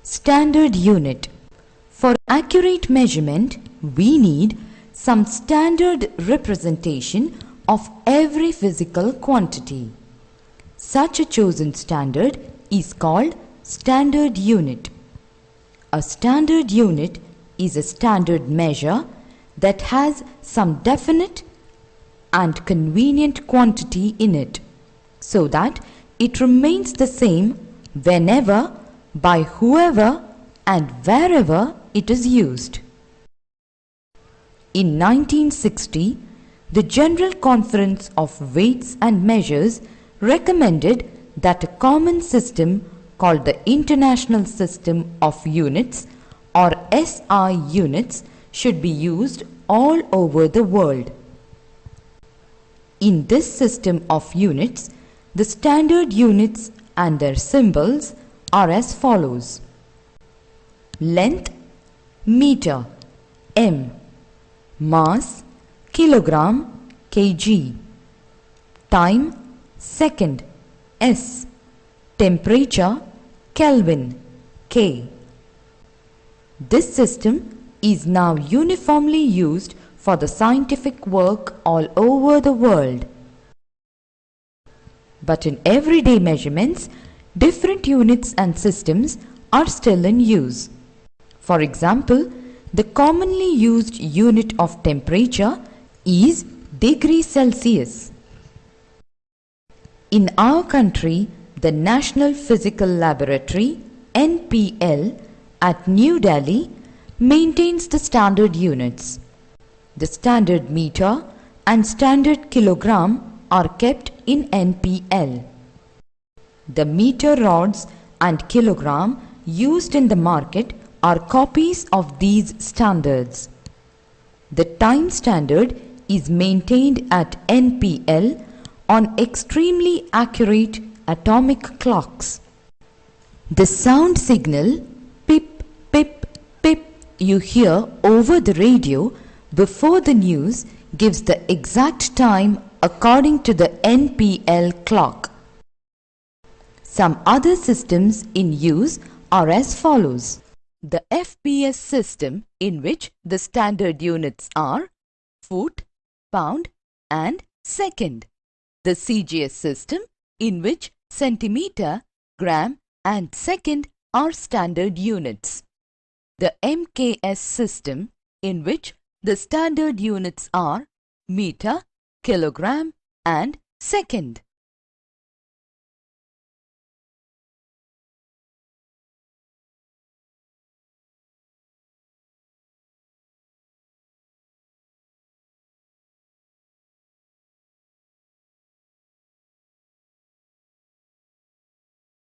Standard unit. For accurate measurement, we need some standard representation of every physical quantity. Such a chosen standard is called standard unit. A standard unit is a standard measure that has some definite and convenient quantity in it, so that it remains the same whenever, by whoever and wherever it is used. In 1960, the General Conference of Weights and Measures recommended that a common system called the International System of Units or SI units should be used all over the world. In this system of units, the standard units and their symbols are as follows. Length, meter, m. Mass, kilogram, kg. Time, second, s. Temperature, Kelvin, K. This system is now uniformly used for the scientific work all over the world. But in everyday measurements, different units and systems are still in use. For example, the commonly used unit of temperature is degree Celsius. In our country, the National Physical Laboratory (NPL) at New Delhi maintains the standard units. The standard meter and standard kilogram are kept in NPL. The meter rods and kilogram used in the market are copies of these standards. The time standard is maintained at NPL on extremely accurate atomic clocks. The sound signal pip, pip, pip you hear over the radio before the news gives the exact time according to the NPL clock. Some other systems in use are as follows. The FPS system, in which the standard units are foot, pound and second. The CGS system, in which centimeter, gram and second are standard units. The MKS system, in which the standard units are meter, kilogram and second.